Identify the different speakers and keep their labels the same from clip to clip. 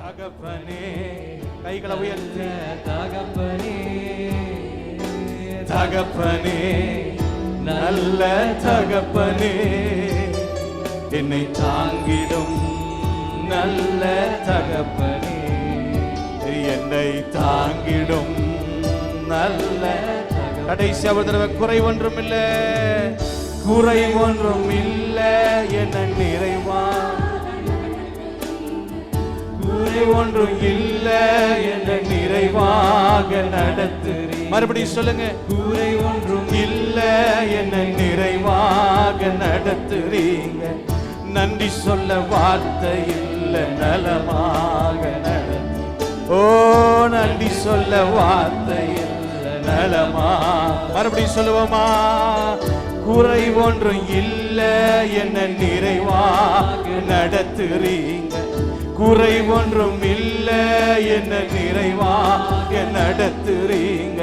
Speaker 1: தகப்பனே. கைகளை உயர்த்து.
Speaker 2: தகப்பனே
Speaker 1: தகப்பனே நல்ல தகப்பனே, என்னை தாங்கிடும் நல்ல தகப்பனே, என்னை தாங்கிடும் நல்ல. கடைசி அவதரவ குறை ஒன்றும் இல்ல, குறை ஒன்றும் இல்ல, என்ன நிறைவா குறை ஒன்றும் இல்ல, என்ன நிறைவாக நடத்துறீ. மறுபடியும் சொல்லுங்க. குறை ஒன்றும் இல்ல, என்ன நிறைவாக நடத்துறீங்க. நன்றி சொல்ல வார்த்தை இல்ல, நலமாக நடத்து. ஓ நன்றி சொல்ல வார்த்தை இல்ல, நலமா. மறுபடியும் சொல்லுவோமா. குறை ஒன்றும் இல்ல, என்ன நிறைவாக நடத்துறீங்க. குறை ஒன்றும் இல்ல, என்ன நிறைவாக நடத்துறீங்க.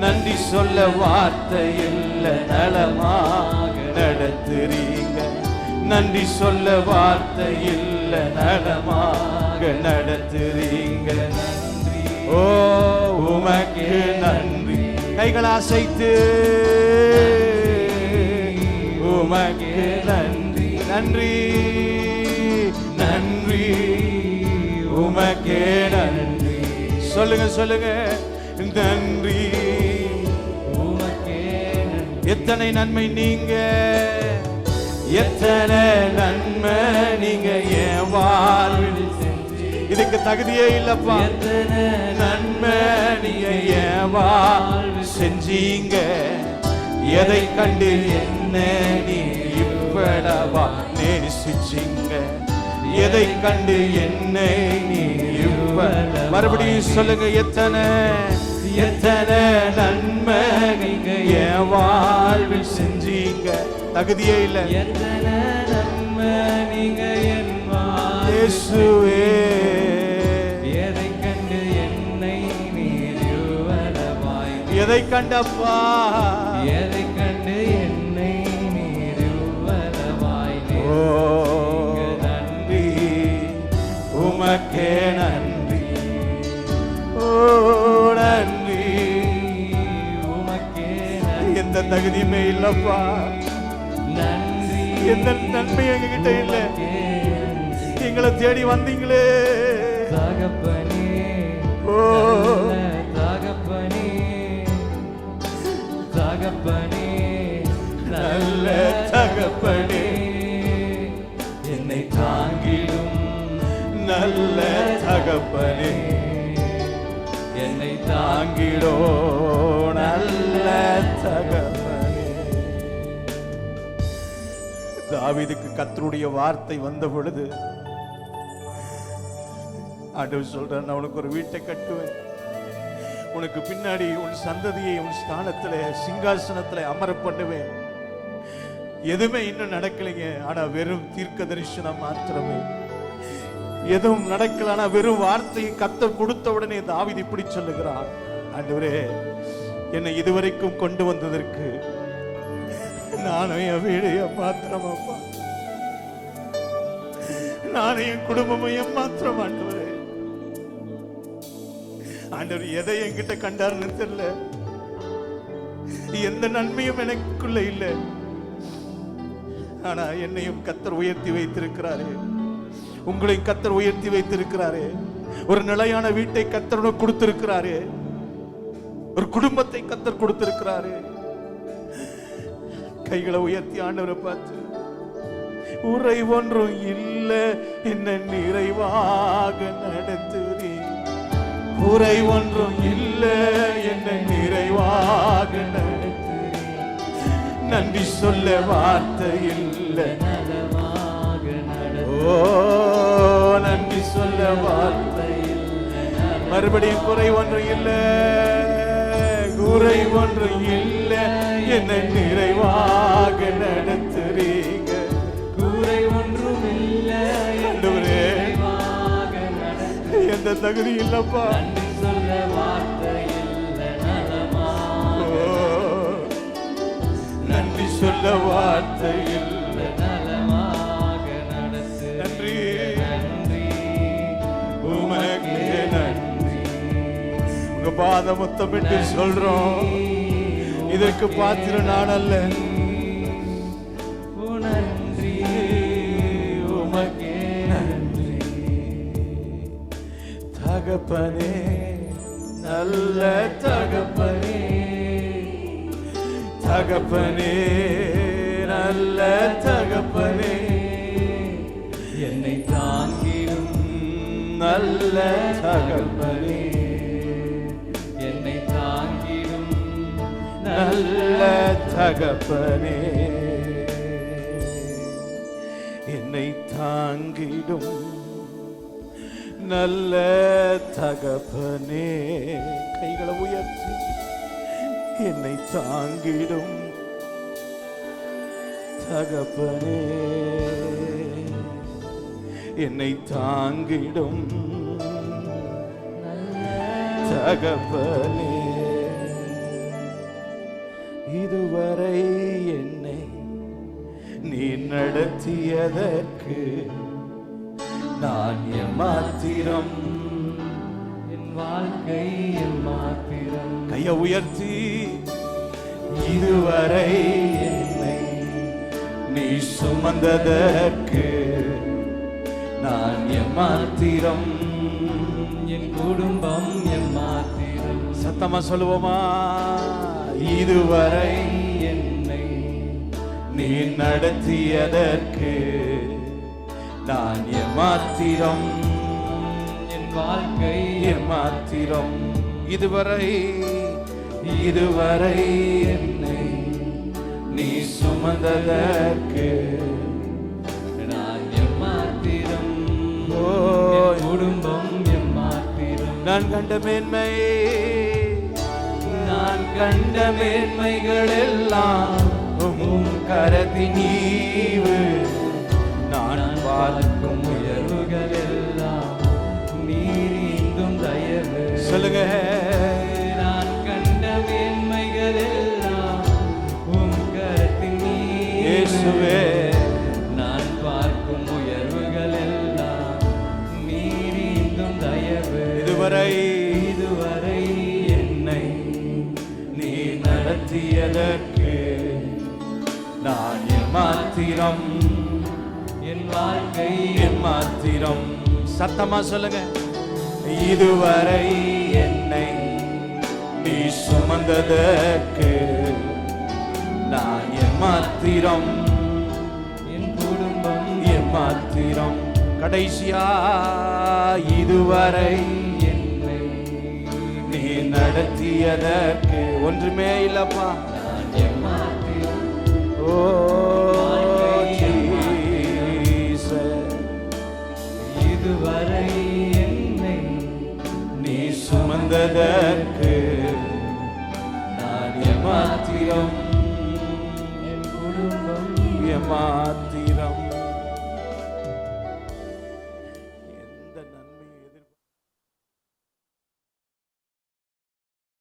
Speaker 1: நன்றி சொல்ல வார்த்தை இல்ல, நலமாக நடத்துறீங்க. நன்றி சொல்ல வார்த்தை இல்ல, நலமாக நடத்துறீங்க. ஓ உமக்கு நன்றி. கைகளை அசைத்து உமக்கு நன்றி. நன்றி நன்றி உமக்கே நன்றி. சொல்லுங்க சொல்லுங்க. நன்றி உமக்கே நன்றி. எத்தனை நன்மை நீங்க, எத்தனை நன்மை நீங்க என் வாழ்வில் செஞ்சு. இதுக்கு தகுதியே இல்லப்பா. எத்தனை நன்மை நீங்க என் வாழ்வில் செஞ்சீங்க. எதை கண்டு என்ன நீ இப்படவா நேசிச்சீங்க. எதை கண்டு என்னை நீ மறுபடியும் சொல்லுங்க. எத்தனை எத்தனை நன்மை நீங்க என் வாழ்வில் செஞ்சீங்க. தகுதியே இல்லை. எத்தனை நன்மை நீங்க என் இயேசுவே. எதை கண்டு என்னை நீர் யுவலமாய். எதை கண்டப்பா. எதை கண்டு என்னை நீர் யுவலமாய். ஓ நன்றி உமக்கே நன்றி. ஓ நன்றி உமக்கே. எந்த தகுதியுமே இல்லப்பா. நன்றி. எந்த நன்மை எங்ககிட்ட இல்ல. எங்களை தேடி வந்தீங்களே தகப்பனே. ஓ தகப்பனே தகப்பனே நல்ல தகப்பனே, என்னை தாங்கிடும் நல்ல தகப்பனே, என்னை தாங்கிடோ நல்ல தகப்பனே. தாவீதுக்கு கர்த்தருடைய வார்த்தை வந்த பொழுது ஆண்டவர் சொல்றார், நான் உனக்கு ஒரு வீட்டை கட்டுவேன், உனக்கு பின்னாடி உன் சந்ததியை உன் ஸ்தானத்துல சிங்காசனத்துல அமர பண்ணுவேன். எதுவுமே இன்னும் நடக்கலைங்க. ஆனா வெறும் தீர்க்க தரிசனம் மாத்திரமே. எதுவும் நடக்கல. ஆனா வெறும் வார்த்தையை கர்த்தர் கொடுத்த உடனே தாவீது இப்படி சொல்லுகிறார், ஆண்டவரே என்னை இதுவரைக்கும் கொண்டு வந்ததற்கு நானும் என் வீடு மாத்திரமாப்பா, நானும் என் குடும்பமும் மாத்திரம். ஆண்டவரே ஆண்டவர் எதை என்கிட்ட கண்டார்னு தெரியல. எந்த நன்மையும் எனக்குள்ள இல்லை. ஆனா என்னையும் கர்த்தர் உயர்த்தி வைத்திருக்கிறாரே, உங்களையும் கர்த்தர் உயர்த்தி வைத்திருக்கிறாரே. ஒரு நிலையான வீட்டை கர்த்தர் கொடுத்திருக்கிறாரே, ஒரு குடும்பத்தை கர்த்தர் கொடுத்திருக்கிறாரே. கைகளை உயர்த்தி ஆண்டவரை பார்த்து, உரை ஒன்றும் இல்லை, என்ன நிறைவாக நடத்துறீங்க. உரை ஒன்றும் இல்லை, என்ன நிறைவாக நடத்துறீங்க. நன்றி சொல்ல வார்த்தை இல்லை. ஓ நன்றி சொல்ல வார்த்தை இல்லை. மறுபடியும் குறை ஒன்றும் இல்லை, குறை ஒன்றும் இல்லை, என்ன நிறைவாக நடத்துறீங்க. குறை ஒன்றும் இல்லை, எந்த தகுதி இல்லப்பா. நன்றி சொல்ல வார்த்தை இல்லை, நன்றி சொல்ல வார்த்தை இல்லை, நலமாக நடத்து. நன்றி நன்றி உம பாத முத்தமிட்டு சொல்றோம், இதற்கு பாத்திரம் நான் அல்ல,
Speaker 2: நன்றி உமக்கே நன்றி.
Speaker 1: தகப்பனே, நல்ல தகப்பனே, தகப்பனே, நல்ல தகப்பனே,
Speaker 2: என்னை தாங்கிடும்
Speaker 1: நல்ல தகப்பனே,
Speaker 2: என்னை தாங்கிடும்
Speaker 1: நல்ல தகப்பனே, என்னை தாங்கிடும் நல்ல தகப்பனே. கைகளை உயர்த்தி என்னை தாங்கிடும் தகப்பனே, என்னை தாங்கிடும் தகப்பனே. இதுவரை என்னை நீ நடத்தியதற்கு நான் எம்மாத்திரம்,
Speaker 2: என் வாழ்க்கை எம்மாத்திரம்.
Speaker 1: கையை உயர்த்தி இதுவரை என்னை நீ சுமந்ததற்கு நான் எம்மாத்திரம்,
Speaker 2: என் குடும்பம் எம்மாத்திரம்.
Speaker 1: சத்தமா சொல்லுவோமா? இதுவரை
Speaker 2: என்னை
Speaker 1: நீ நடத்தியதற்கு நான் எம்மாத்திரம்,
Speaker 2: என் வாழ்க்கை
Speaker 1: எம்மாத்திரம். இதுவரை இதுவரை என்னை நீ சுமந்ததற்கு
Speaker 2: நான் எம்மாத்திரம்,
Speaker 1: ஓ,
Speaker 2: என் குடும்பம் எம்மாத்திரம்.
Speaker 1: நான் கண்ட மேன்மை, நான் கண்ட மேன்மைகள் எல்லாம் உம் கரத்தின் ஈவு, நான் பார்க்கும்
Speaker 2: உயர்வுகள் எல்லாம் நீரிந்தும் தயவு.
Speaker 1: சொல்லுங்க.
Speaker 2: நான் கண்ட மேன்மைகள் எல்லாம் உம் கரத்தின்
Speaker 1: இயேசுவே,
Speaker 2: நான் பார்க்கும் உயர்வுகள் எல்லாம் நீரிந்தும் தயவு.
Speaker 1: இதுவரை
Speaker 2: இதுவரை
Speaker 1: என்னை நீ நடத்தியதற்கு நான் எம்மாத்திரம்,
Speaker 2: என் வாழ்க்கை
Speaker 1: எம்மாத்திரம். சத்தமா சொல்லுங்க. இதுவரை என்னை நீ சுமந்ததற்கு நான் எம்மாத்திரம்,
Speaker 2: என் குடும்பம்
Speaker 1: எம்மாத்திரம். கடைசியா இதுவரை
Speaker 2: என்னை
Speaker 1: நீ நடத்தியதற்கு ஒன்றுமே இல்லப்பா.
Speaker 2: நான் எம்மாத்திரம்.
Speaker 1: ஓ ஜீசஸ்,
Speaker 2: இதுவரை என்னை
Speaker 1: நீ சுமந்ததற்கு நான் எம்மாத்திரம்,
Speaker 2: என் குடும்பம்
Speaker 1: எம்மாத்திரம்.